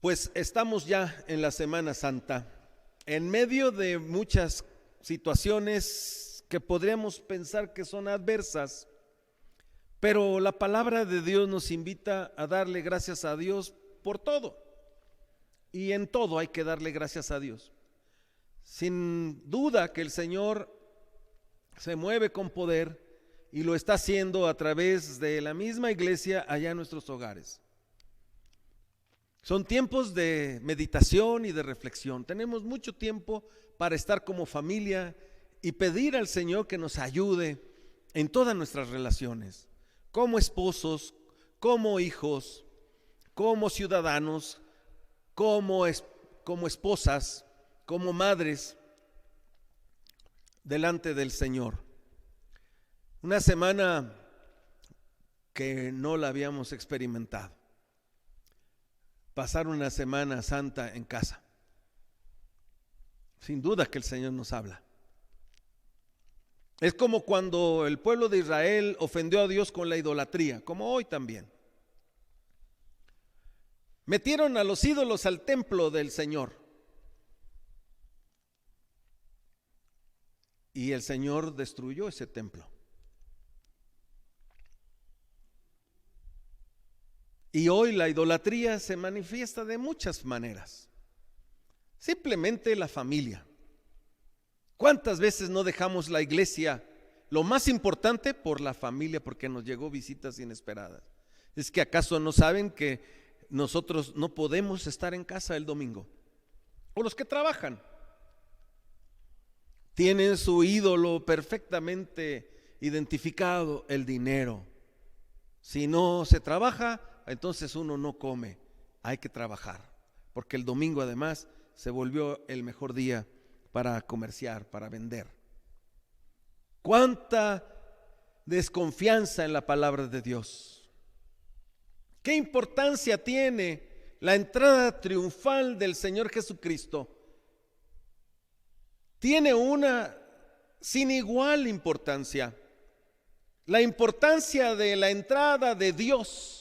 Pues estamos ya en la Semana Santa, en medio de muchas situaciones que podríamos pensar que son adversas, pero la palabra de Dios nos invita a darle gracias a Dios por todo. Y en todo hay que darle gracias a Dios. Sin duda que el Señor se mueve con poder y lo está haciendo a través de la misma iglesia allá en nuestros hogares. Son tiempos de meditación y de reflexión. Tenemos mucho tiempo para estar como familia y pedir al Señor que nos ayude en todas nuestras relaciones, como esposos, como hijos, como ciudadanos, como esposas, como madres, delante del Señor. Una semana que no la habíamos experimentado. Pasar una Semana Santa en casa. Sin duda que el Señor nos habla. Es como cuando el pueblo de Israel ofendió a Dios con la idolatría, como hoy también. Metieron a los ídolos al templo del Señor. Y el Señor destruyó ese templo. Y hoy la idolatría se manifiesta de muchas maneras. Simplemente la familia. ¿Cuántas veces no dejamos la iglesia, lo más importante, por la familia, porque nos llegó visitas inesperadas? ¿Es que acaso no saben que nosotros no podemos estar en casa el domingo? O los que trabajan. Tienen su ídolo perfectamente identificado, el dinero. Si no se trabaja, entonces uno no come, hay que trabajar, porque el domingo además se volvió el mejor día para comerciar, para vender. Cuánta desconfianza en la palabra de Dios. Qué importancia tiene la entrada triunfal del Señor Jesucristo. Tiene una sin igual importancia. La importancia de la entrada de Dios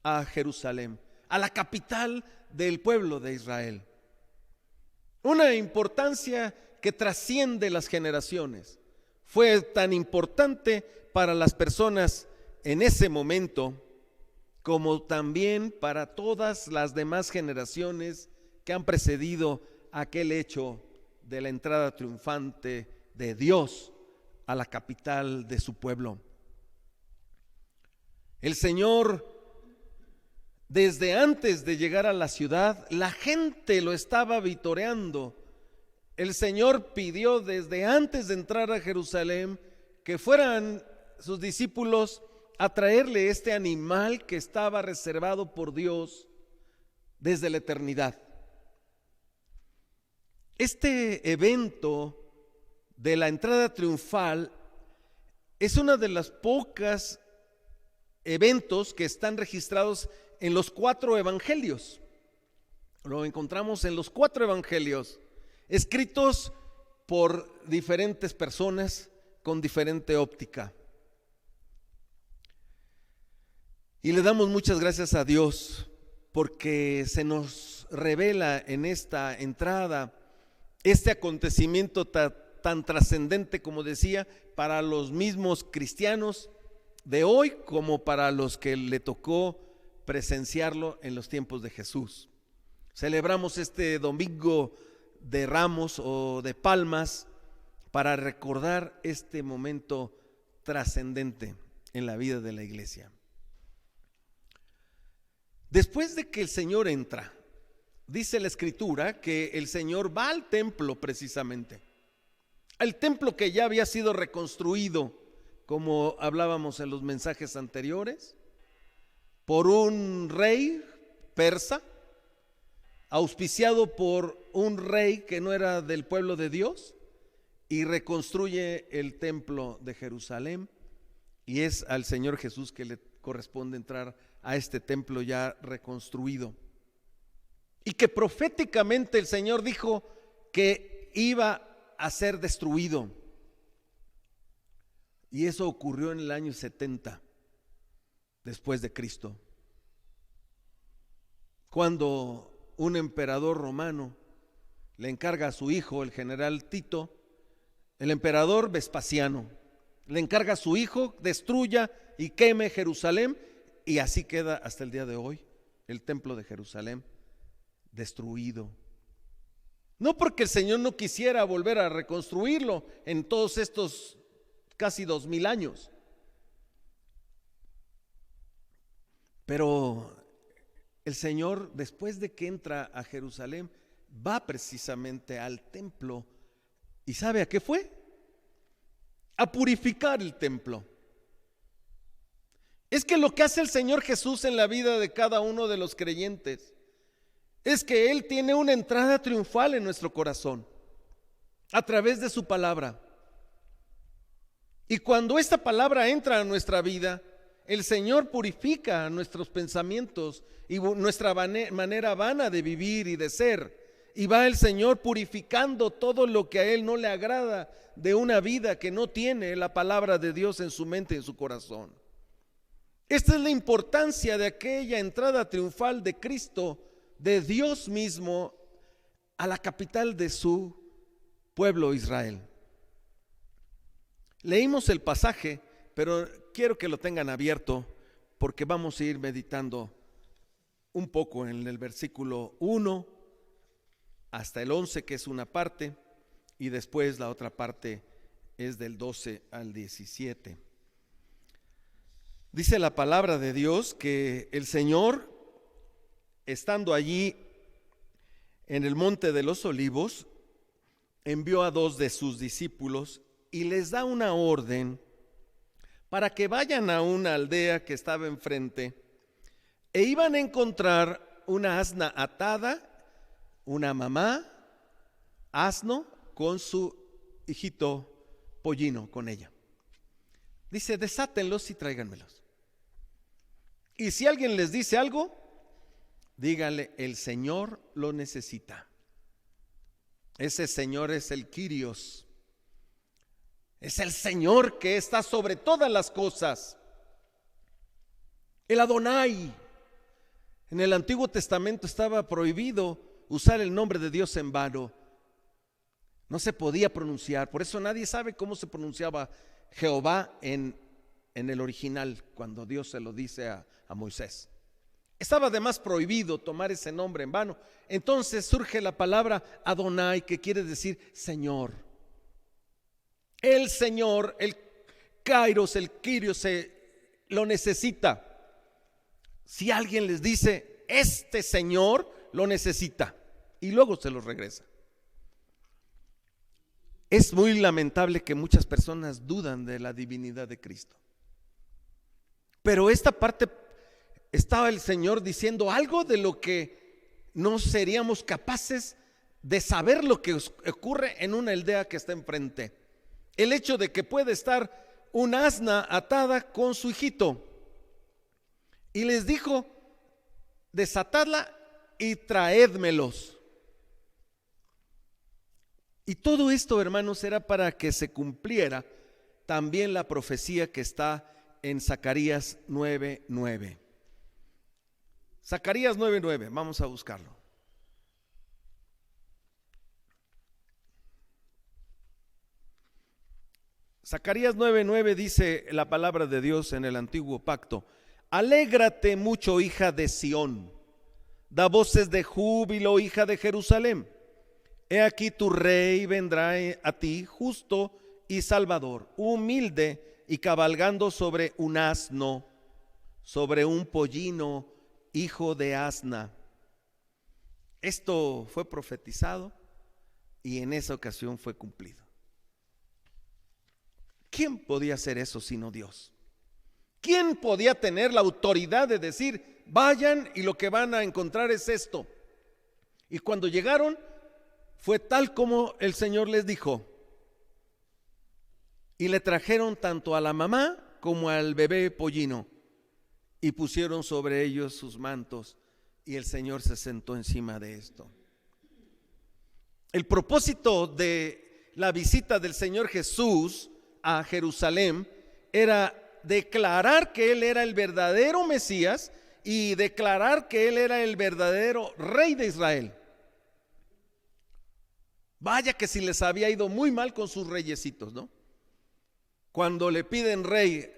a Jerusalén, a la capital del pueblo de Israel. Una importancia que trasciende las generaciones. Fue tan importante para las personas en ese momento como también para todas las demás generaciones que han precedido aquel hecho de la entrada triunfante de Dios a la capital de su pueblo. El Señor, desde antes de llegar a la ciudad, la gente lo estaba vitoreando. El Señor pidió desde antes de entrar a Jerusalén que fueran sus discípulos a traerle este animal que estaba reservado por Dios desde la eternidad. Este evento de la entrada triunfal es una de las pocas eventos que están registrados en los 4 evangelios. Lo encontramos en los 4 evangelios, escritos por diferentes personas con diferente óptica. Y le damos muchas gracias a Dios porque se nos revela en esta entrada este acontecimiento tan trascendente, como decía, para los mismos cristianos de hoy como para los que le tocó presenciarlo en los tiempos de Jesús. Celebramos este domingo de Ramos o de Palmas para recordar este momento trascendente en la vida de la iglesia. Después de que el Señor entra, dice la Escritura que el Señor va al templo precisamente, al templo que ya había sido reconstruido, como hablábamos en los mensajes anteriores, por un rey persa, auspiciado por un rey que no era del pueblo de Dios, y reconstruye el templo de Jerusalén, y es al Señor Jesús que le corresponde entrar a este templo ya reconstruido, y que proféticamente el Señor dijo que iba a ser destruido, y eso ocurrió en el año 70 después de Cristo. cuando un emperador romano le encarga a su hijo, el general Tito, el emperador Vespasiano, le encarga a su hijo, destruya y queme Jerusalén, y así queda hasta el día de hoy el templo de Jerusalén destruido. No porque el Señor no quisiera volver a reconstruirlo en todos estos casi 2000 años, pero el Señor, después de que entra a Jerusalén, va precisamente al templo. ¿Y sabe a qué fue? A purificar el templo. Es que lo que hace el Señor Jesús en la vida de cada uno de los creyentes es que Él tiene una entrada triunfal en nuestro corazón a través de su palabra. Y cuando esta palabra entra a nuestra vida, el Señor purifica nuestros pensamientos y nuestra manera vana de vivir y de ser. Y va el Señor purificando todo lo que a Él no le agrada de una vida que no tiene la palabra de Dios en su mente y en su corazón. Esta es la importancia de aquella entrada triunfal de Cristo, de Dios mismo, a la capital de su pueblo Israel. Leímos el pasaje, pero quiero que lo tengan abierto porque vamos a ir meditando un poco en el versículo 1 hasta el 11, que es una parte, y después la otra parte es del 12 al 17. Dice la palabra de Dios que el Señor, estando allí en el monte de los olivos, envió a 2 de sus discípulos y les da una orden para que vayan a una aldea que estaba enfrente, e iban a encontrar una asna atada, una mamá, asno, con su hijito pollino con ella. Dice: desátenlos y tráiganmelos. Y si alguien les dice algo, díganle: el Señor lo necesita. Ese Señor es el Kyrios. Es el Señor que está sobre todas las cosas. El Adonai. En el Antiguo Testamento estaba prohibido usar el nombre de Dios en vano. No se podía pronunciar. Por eso nadie sabe cómo se pronunciaba Jehová en el original, cuando Dios se lo dice a Moisés. Estaba además prohibido tomar ese nombre en vano. Entonces surge la palabra Adonai, que quiere decir Señor. El Señor, el Kairos, el Kyrios, lo necesita. Si alguien les dice: este Señor lo necesita, y luego se lo regresa. Es muy lamentable que muchas personas dudan de la divinidad de Cristo. Pero esta parte estaba el Señor diciendo algo de lo que no seríamos capaces de saber lo que ocurre en una aldea que está enfrente. El hecho de que puede estar un asna atada con su hijito. Y les dijo: desatadla y traédmelos. Y todo esto, hermanos, era para que se cumpliera también la profecía que está en Zacarías 9:9. Zacarías 9:9, vamos a buscarlo. Zacarías 9:9 dice la palabra de Dios en el antiguo pacto: alégrate mucho, hija de Sión, da voces de júbilo, hija de Jerusalén. He aquí tu rey vendrá a ti, justo y salvador, humilde y cabalgando sobre un asno, sobre un pollino, hijo de asna. Esto fue profetizado y en esa ocasión fue cumplido. ¿Quién podía hacer eso sino Dios? ¿Quién podía tener la autoridad de decir: vayan y lo que van a encontrar es esto? Y cuando llegaron, fue tal como el Señor les dijo. Y le trajeron tanto a la mamá como al bebé pollino, y pusieron sobre ellos sus mantos, y el Señor se sentó encima de esto. El propósito de la visita del Señor Jesús a Jerusalén era declarar que Él era el verdadero Mesías y declarar que él era el verdadero rey de Israel. Vaya que si les había ido muy mal con sus reyesitos, ¿no? Cuando le piden rey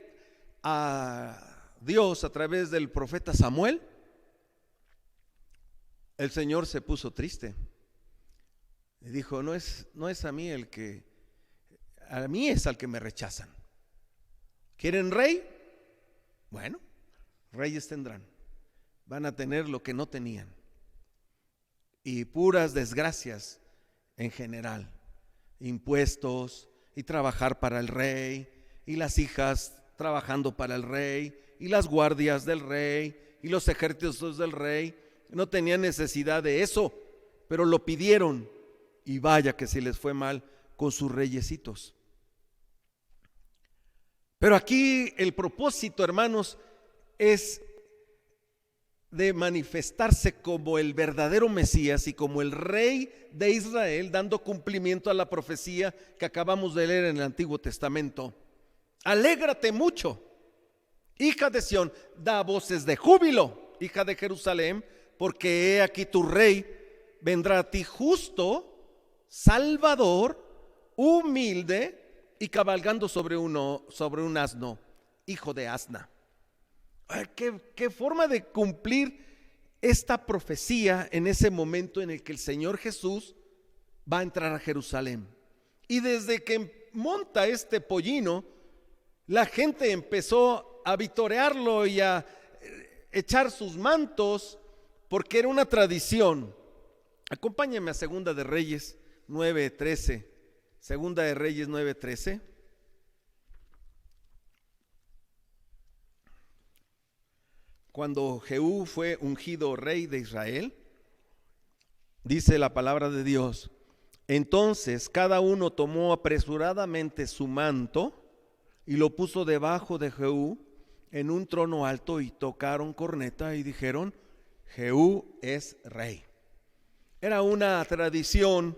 a Dios a través del profeta Samuel, el Señor se puso triste y dijo: no es a mí el que, a mí es al que me rechazan. ¿Quieren rey? Bueno, reyes tendrán, van a tener lo que no tenían, y puras desgracias en general, impuestos y trabajar para el rey, y las hijas trabajando para el rey, y las guardias del rey, y los ejércitos del rey. No tenían necesidad de eso, pero lo pidieron, y vaya que si les fue mal con sus reyesitos. Pero aquí el propósito, hermanos, es de manifestarse como el verdadero Mesías y como el rey de Israel, dando cumplimiento a la profecía que acabamos de leer en el Antiguo Testamento. Alégrate mucho, hija de Sión, da voces de júbilo, hija de Jerusalén, porque he aquí tu rey vendrá a ti justo, salvador, humilde y cabalgando sobre un asno, hijo de asna. ¿Qué forma de cumplir esta profecía en ese momento en el que el Señor Jesús va a entrar a Jerusalén? Y desde que monta este pollino, la gente empezó a vitorearlo y a echar sus mantos, porque era una tradición. Acompáñenme a Segunda de Reyes 9:13. Segunda de Reyes 9:13. Cuando Jehú fue ungido rey de Israel, dice la palabra de Dios: entonces cada uno tomó apresuradamente su manto y lo puso debajo de Jehú en un trono alto, y tocaron corneta y dijeron: Jehú es rey. Era una tradición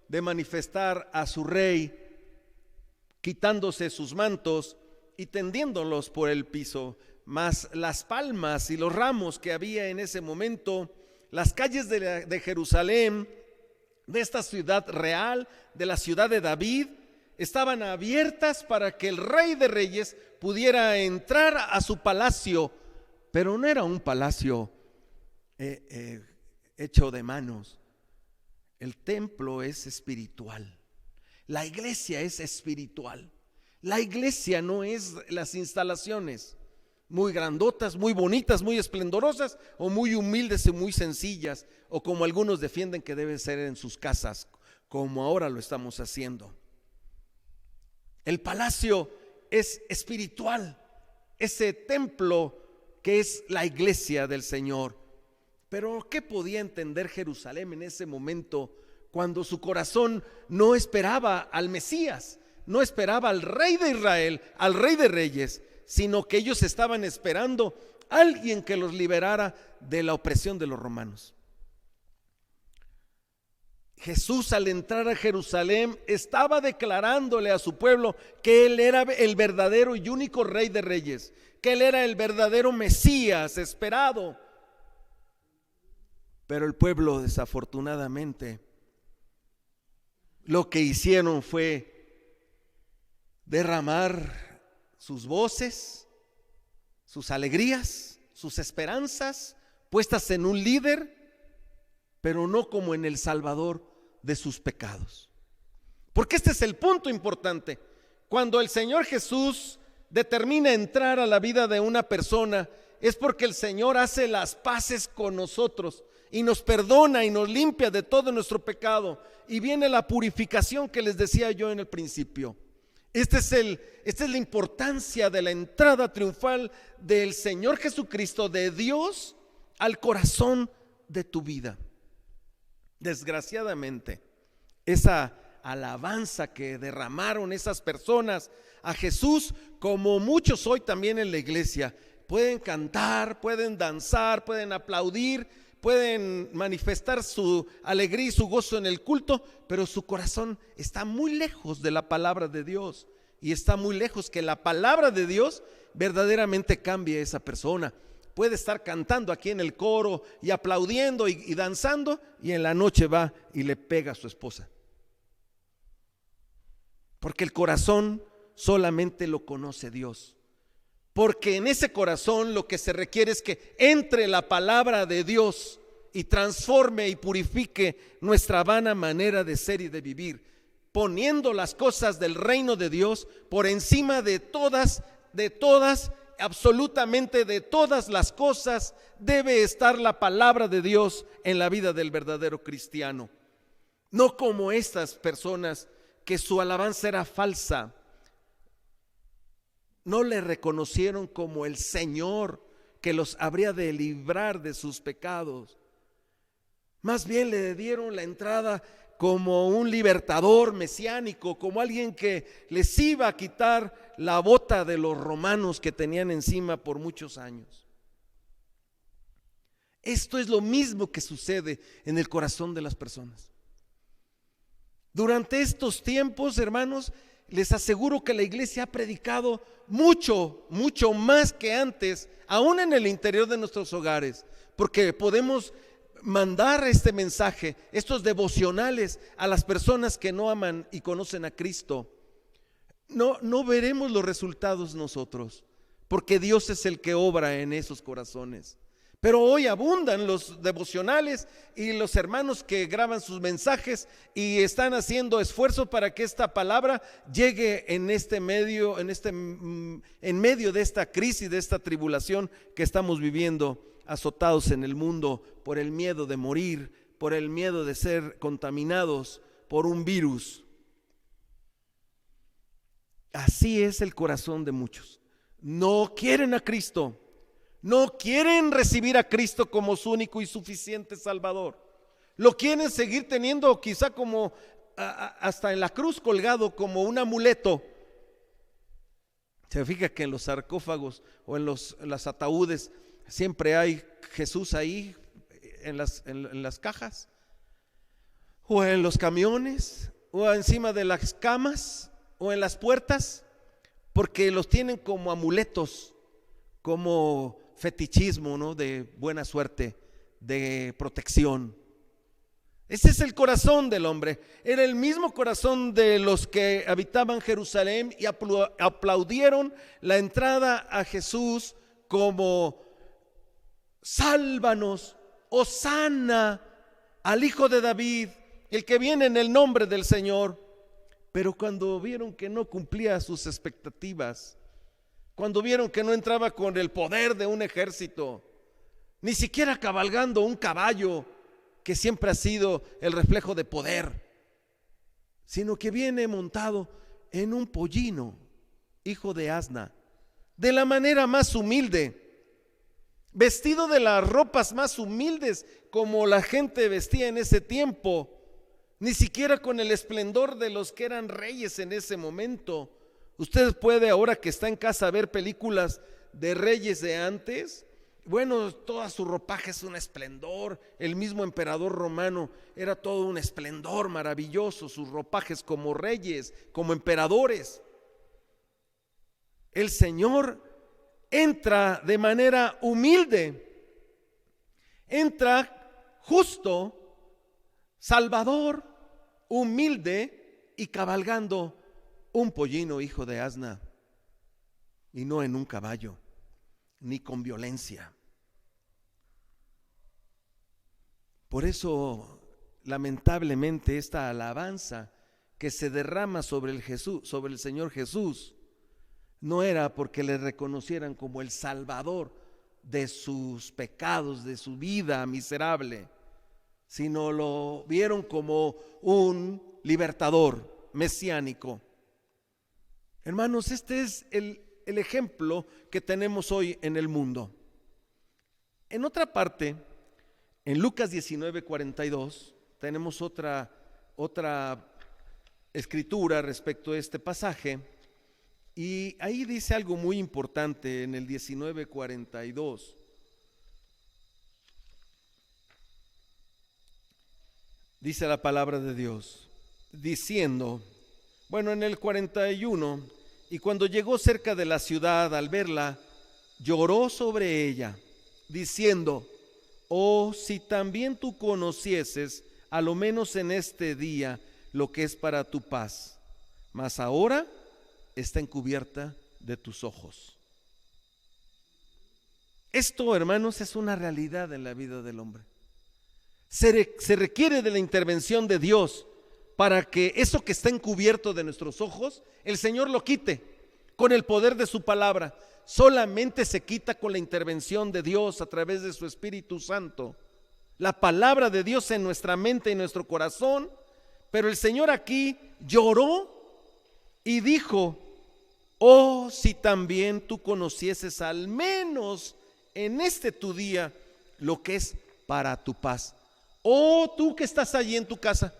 de manifestar a su rey quitándose sus mantos y tendiéndolos por el piso, más las palmas y los ramos que había en ese momento. Las calles de Jerusalén, de esta ciudad real, de la ciudad de David, estaban abiertas para que el Rey de Reyes pudiera entrar a su palacio, pero no era un palacio hecho de manos. El templo es espiritual, la iglesia es espiritual. La iglesia no es las instalaciones muy grandotas, muy bonitas, muy esplendorosas, o muy humildes y muy sencillas, o como algunos defienden que deben ser en sus casas, como ahora lo estamos haciendo. El palacio es espiritual, ese templo que es la iglesia del Señor. Pero ¿qué podía entender Jerusalén en ese momento, cuando su corazón no esperaba al Mesías, no esperaba al Rey de Israel, al Rey de Reyes, sino que ellos estaban esperando a alguien que los liberara de la opresión de los romanos? Jesús, al entrar a Jerusalén, estaba declarándole a su pueblo que Él era el verdadero y único Rey de Reyes, que Él era el verdadero Mesías esperado. Pero el pueblo, desafortunadamente, lo que hicieron fue derramar sus voces, sus alegrías, sus esperanzas puestas en un líder, pero no como en el Salvador de sus pecados. Porque este es el punto importante. Cuando el Señor Jesús determina entrar a la vida de una persona, es porque el Señor hace las paces con nosotros y nos perdona y nos limpia de todo nuestro pecado, y viene la purificación que les decía yo en el principio. Esta es la importancia de la entrada triunfal del Señor Jesucristo, de Dios, al corazón de tu vida. Desgraciadamente, esa alabanza que derramaron esas personas a Jesús, como muchos hoy también en la iglesia, pueden cantar, pueden danzar, pueden aplaudir, pueden manifestar su alegría y su gozo en el culto, pero su corazón está muy lejos de la palabra de Dios, y está muy lejos que la palabra de Dios verdaderamente cambie a esa persona. puede estar cantando aquí en el coro y aplaudiendo y danzando, y en la noche va y le pega a su esposa. Porque el corazón solamente lo conoce Dios. Porque en ese corazón lo que se requiere es que entre la palabra de Dios y transforme y purifique nuestra vana manera de ser y de vivir, poniendo las cosas del reino de Dios por encima de todas, absolutamente de todas las cosas. Debe estar la palabra de Dios en la vida del verdadero cristiano. No como estas personas que su alabanza era falsa. No le reconocieron como el Señor que los habría de librar de sus pecados. Más bien le dieron la entrada como un libertador mesiánico, como alguien que les iba a quitar la bota de los romanos que tenían encima por muchos años. Esto es lo mismo que sucede en el corazón de las personas. Durante estos tiempos, hermanos, les aseguro que la iglesia ha predicado mucho más que antes, aún en el interior de nuestros hogares, porque podemos mandar este mensaje, estos devocionales a las personas que no aman y conocen a Cristo. No veremos los resultados nosotros, porque Dios es el que obra en esos corazones. Pero hoy abundan los devocionales y los hermanos que graban sus mensajes y están haciendo esfuerzo para que esta palabra llegue en medio de esta crisis, de esta tribulación que estamos viviendo, azotados en el mundo por el miedo de morir, por el miedo de ser contaminados por un virus. Así es el corazón de muchos. No quieren a Cristo. No quieren recibir a Cristo como su único y suficiente Salvador. Lo quieren seguir teniendo quizá como hasta en la cruz colgado como un amuleto. Se fija que en los sarcófagos o en los ataúdes siempre hay Jesús ahí en las cajas, o en los camiones, o encima de las camas, o en las puertas, porque los tienen como amuletos, como fetichismo, ¿no? De buena suerte, de protección. Ese es el corazón del hombre. Era el mismo corazón de los que habitaban Jerusalén y aplaudieron la entrada a Jesús como: sálvanos, hosana al Hijo de David, el que viene en el nombre del Señor. Pero cuando vieron que no cumplía sus expectativas, cuando vieron que no entraba con el poder de un ejército, ni siquiera cabalgando un caballo, que siempre ha sido el reflejo de poder, sino que viene montado en un pollino, hijo de asna, de la manera más humilde, vestido de las ropas más humildes como la gente vestía en ese tiempo, ni siquiera con el esplendor de los que eran reyes en ese momento. Usted puede, ahora que está en casa, ver películas de reyes de antes. Bueno, toda su ropaje es un esplendor. El mismo emperador romano era todo un esplendor maravilloso, sus ropajes como reyes, como emperadores. El Señor entra de manera humilde, entra justo, salvador, humilde y cabalgando un pollino, hijo de asna, y no en un caballo, ni con violencia. Por eso, lamentablemente, esta alabanza que se derrama sobre el Señor Jesús, no era porque le reconocieran como el Salvador de sus pecados, de su vida miserable, sino lo vieron como un libertador mesiánico. Hermanos, este es el ejemplo que tenemos hoy en el mundo. En otra parte, en Lucas 19:42, tenemos otra escritura respecto a este pasaje, y ahí dice algo muy importante en el 19:42. Dice la palabra de Dios, diciendo, bueno, en el 41, y cuando llegó cerca de la ciudad, al verla, lloró sobre ella diciendo: oh, si también tú conocieses, a lo menos en este día, lo que es para tu paz, mas ahora está encubierta de tus ojos. Esto, hermanos, es una realidad en la vida del hombre. Se requiere de la intervención de Dios para que eso que está encubierto de nuestros ojos, el Señor lo quite con el poder de su palabra. Solamente se quita con la intervención de Dios a través de su Espíritu Santo. La palabra de Dios en nuestra mente y nuestro corazón. Pero el Señor aquí lloró y dijo: oh, si también tú conocieses al menos en este tu día lo que es para tu paz. Oh, tú que estás allí en tu casa,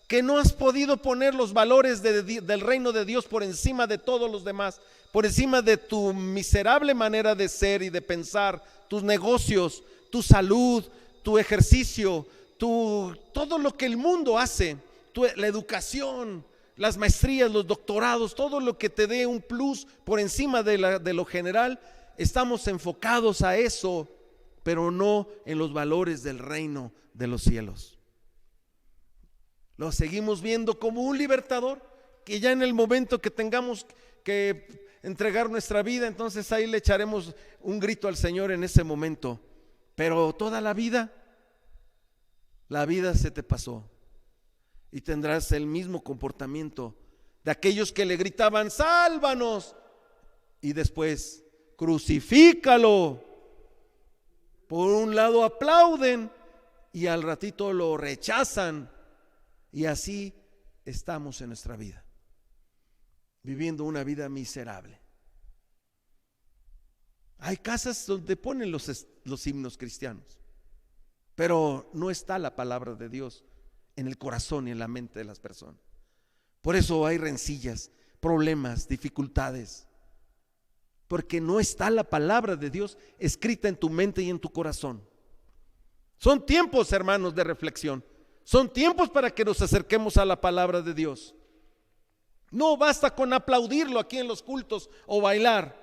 que no has podido poner los valores del reino de Dios por encima de todos los demás, por encima de tu miserable manera de ser y de pensar, tus negocios, tu salud, tu ejercicio, todo lo que el mundo hace, la educación, las maestrías, los doctorados, todo lo que te dé un plus por encima de lo general. Estamos enfocados a eso, pero no en los valores del reino de los cielos. Lo seguimos viendo como un libertador, que ya en el momento que tengamos que entregar nuestra vida, entonces ahí le echaremos un grito al Señor en ese momento. Pero toda la vida se te pasó y tendrás el mismo comportamiento de aquellos que le gritaban: sálvanos, y después: crucifícalo. Por un lado aplauden y al ratito lo rechazan, y así estamos en nuestra vida, viviendo una vida miserable. Hay casas donde ponen los himnos cristianos, pero no está la palabra de Dios en el corazón y en la mente de las personas. Por eso hay rencillas, problemas, dificultades, porque no está la palabra de Dios escrita en tu mente y en tu corazón. Son tiempos, hermanos, de reflexión. Son tiempos para que nos acerquemos a la palabra de Dios. No basta con aplaudirlo aquí en los cultos o bailar,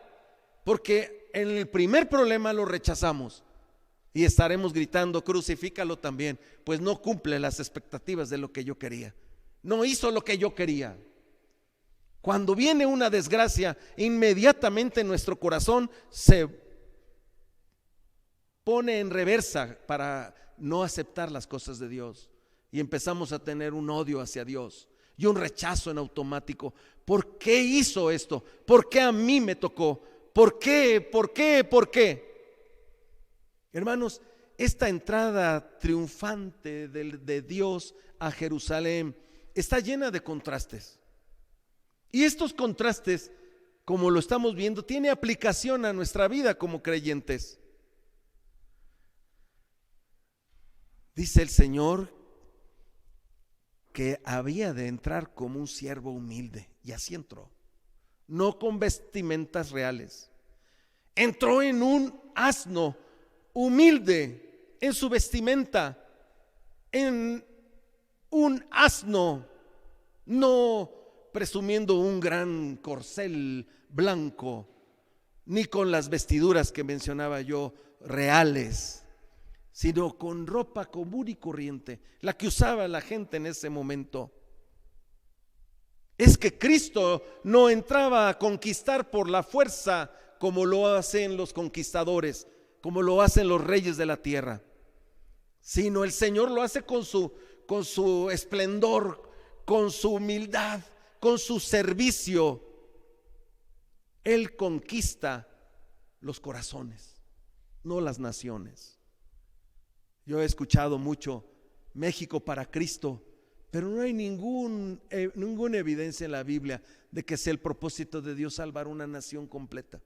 porque en el primer problema lo rechazamos y estaremos gritando: crucifícalo también, pues no cumple las expectativas de lo que yo quería, no hizo lo que yo quería. Cuando viene una desgracia, inmediatamente nuestro corazón se pone en reversa para no aceptar las cosas de Dios, y empezamos a tener un odio hacia Dios y un rechazo en automático. ¿Por qué hizo esto? ¿Por qué a mí me tocó? ¿Por qué? ¿Por qué? ¿Por qué? Hermanos, esta entrada triunfante de Dios a Jerusalén está llena de contrastes. Y estos contrastes, como lo estamos viendo, tiene aplicación a nuestra vida como creyentes. Dice el Señor que había de entrar como un siervo humilde, y así entró, no con vestimentas reales. Entró en un asno humilde en su vestimenta, en un asno, no presumiendo un gran corcel blanco, ni con las vestiduras que mencionaba yo reales, sino con ropa común y corriente, la que usaba la gente en ese momento. Es que Cristo no entraba a conquistar por la fuerza como lo hacen los conquistadores, como lo hacen los reyes de la tierra, sino el Señor lo hace con su esplendor, con su humildad, con su servicio. Él conquista los corazones, no las naciones. Yo he escuchado mucho México para Cristo, pero no hay ninguna evidencia en la Biblia de que sea el propósito de Dios salvar una nación completa.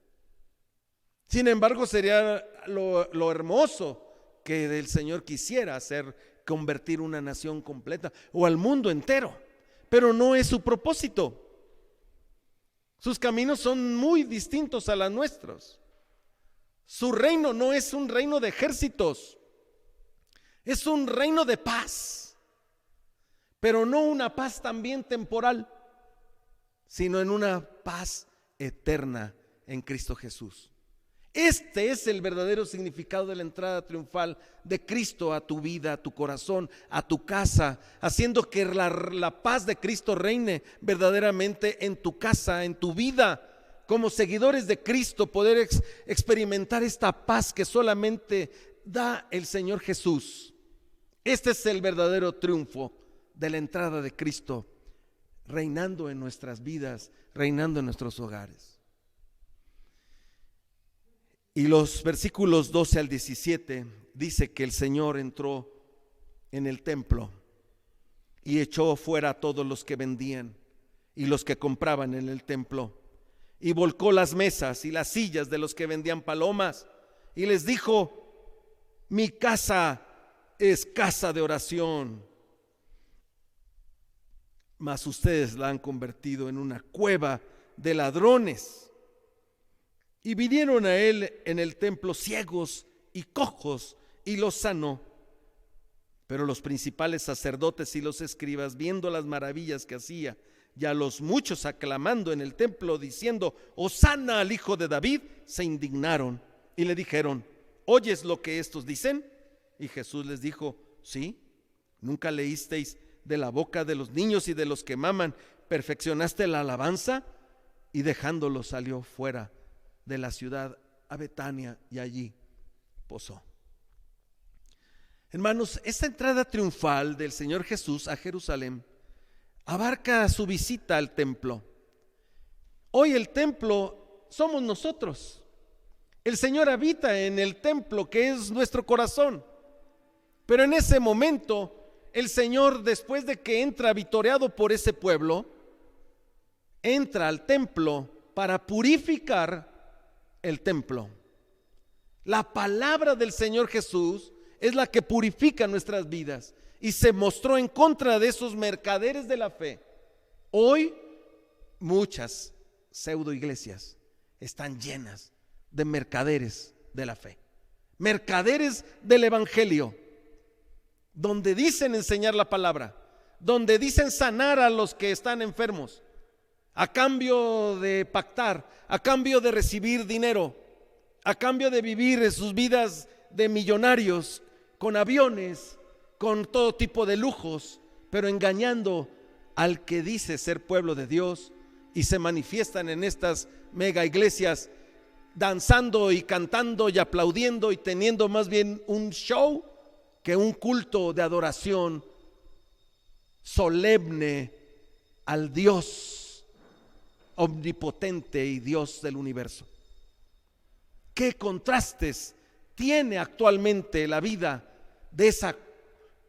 Sin embargo, sería lo hermoso que el Señor quisiera hacer, convertir una nación completa o al mundo entero, pero no es su propósito. Sus caminos son muy distintos a los nuestros. Su reino no es un reino de ejércitos, es un reino de paz, pero no una paz también temporal, sino en una paz eterna en Cristo Jesús. Este es el verdadero significado de la entrada triunfal de Cristo a tu vida, a tu corazón, a tu casa, haciendo que la paz de Cristo reine verdaderamente en tu casa, en tu vida. Como seguidores de Cristo, poder experimentar esta paz que solamente da el Señor Jesús. Este es el verdadero triunfo de la entrada de Cristo, reinando en nuestras vidas, reinando en nuestros hogares. Y los versículos 12 al 17 dice que el Señor entró en el templo y echó fuera a todos los que vendían y los que compraban en el templo, y volcó las mesas y las sillas de los que vendían palomas, y les dijo: mi casa es casa de oración, mas ustedes la han convertido en una cueva de ladrones. Y vinieron a él en el templo ciegos y cojos, y los sanó. Pero los principales sacerdotes y los escribas, viendo las maravillas que hacía, y a los muchos aclamando en el templo, diciendo: Hosana al Hijo de David, se indignaron y le dijeron: ¿oyes lo que estos dicen? Y Jesús les dijo: sí, ¿nunca leísteis de la boca de los niños y de los que maman, perfeccionaste la alabanza? Y dejándolo salió fuera de la ciudad a Betania, y allí posó. Hermanos, esta entrada triunfal del Señor Jesús a Jerusalén abarca su visita al templo. Hoy el templo somos nosotros. El Señor habita en el templo que es nuestro corazón. Pero en ese momento el Señor, después de que entra vitoreado por ese pueblo, entra al templo para purificar el templo. La palabra del Señor Jesús es la que purifica nuestras vidas, y se mostró en contra de esos mercaderes de la fe. Hoy muchas pseudo iglesias están llenas de mercaderes de la fe, mercaderes del evangelio, donde dicen enseñar la palabra, donde dicen sanar a los que están enfermos, a cambio de pactar, a cambio de recibir dinero, a cambio de vivir en sus vidas de millonarios, con aviones, con todo tipo de lujos, pero engañando al que dice ser pueblo de Dios, y se manifiestan en estas mega iglesias danzando y cantando y aplaudiendo y teniendo más bien un show que un culto de adoración solemne al Dios omnipotente y Dios del universo. ¿Qué contrastes tiene actualmente la vida de esa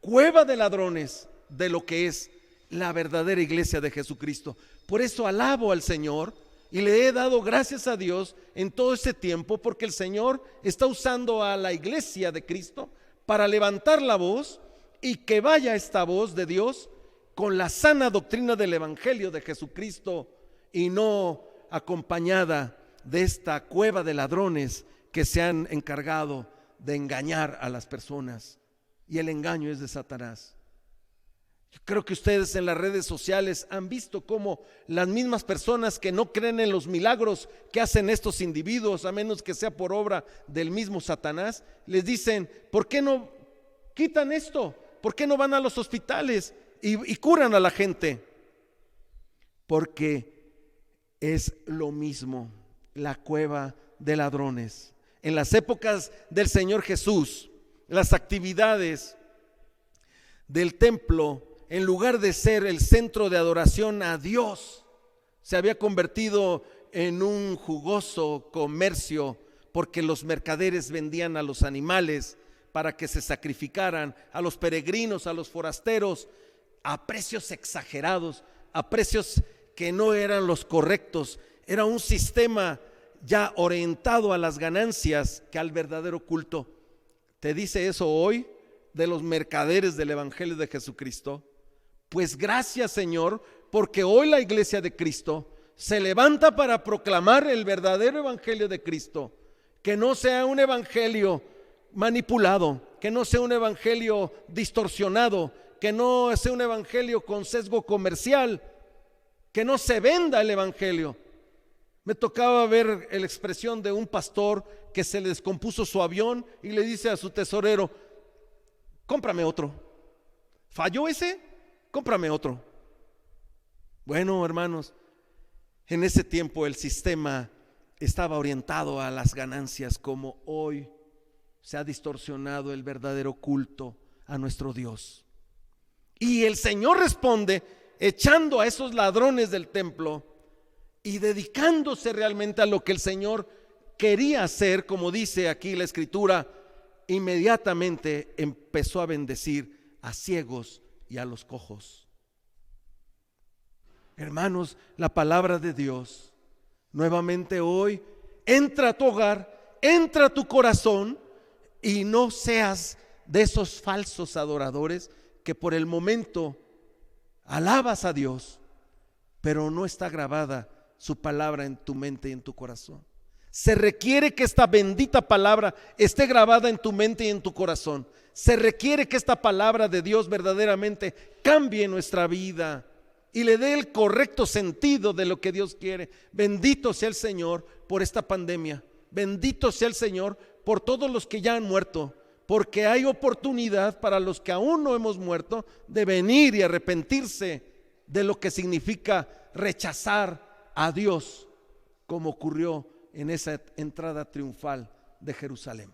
cueva de ladrones de lo que es la verdadera iglesia de Jesucristo? Por eso alabo al Señor y le he dado gracias a Dios en todo este tiempo, porque el Señor está usando a la iglesia de Cristo para levantar la voz, y que vaya esta voz de Dios con la sana doctrina del evangelio de Jesucristo, y no acompañada de esta cueva de ladrones que se han encargado de engañar a las personas, y el engaño es de Satanás. Yo creo que ustedes en las redes sociales han visto cómo las mismas personas que no creen en los milagros que hacen estos individuos, a menos que sea por obra del mismo Satanás, les dicen: ¿por qué no quitan esto? ¿Por qué no van a los hospitales y curan a la gente? Porque es lo mismo, la cueva de ladrones. En las épocas del Señor Jesús, las actividades del templo, en lugar de ser el centro de adoración a Dios, se había convertido en un jugoso comercio, porque los mercaderes vendían a los animales para que se sacrificaran, a los peregrinos, a los forasteros, a precios exagerados, a precios que no eran los correctos. Era un sistema ya orientado a las ganancias que al verdadero culto. ¿Te dice eso hoy de los mercaderes del evangelio de Jesucristo? Pues gracias, Señor, porque hoy la iglesia de Cristo se levanta para proclamar el verdadero evangelio de Cristo, que no sea un evangelio manipulado, que no sea un evangelio distorsionado, que no sea un evangelio con sesgo comercial, que no se venda el evangelio. Me tocaba ver la expresión de un pastor que se le descompuso su avión y le dice a su tesorero: cómprame otro. ¿Falló ese? Cómprame otro. Bueno, hermanos, en ese tiempo el sistema estaba orientado a las ganancias, como hoy se ha distorsionado el verdadero culto a nuestro Dios. Y el Señor responde echando a esos ladrones del templo y dedicándose realmente a lo que el Señor quería hacer. Como dice aquí la Escritura, inmediatamente empezó a bendecir a ciegos y a los cojos. Hermanos, la palabra de Dios nuevamente hoy entra a tu hogar, entra a tu corazón, y no seas de esos falsos adoradores que por el momento alabas a Dios, pero no está grabada su palabra en tu mente y en tu corazón. Se requiere que esta bendita palabra esté grabada en tu mente y en tu corazón. Se requiere que esta palabra de Dios verdaderamente cambie nuestra vida y le dé el correcto sentido de lo que Dios quiere. Bendito sea el Señor por esta pandemia. Bendito sea el Señor por todos los que ya han muerto, porque hay oportunidad para los que aún no hemos muerto de venir y arrepentirse de lo que significa rechazar a Dios, como ocurrió en esa entrada triunfal de Jerusalén.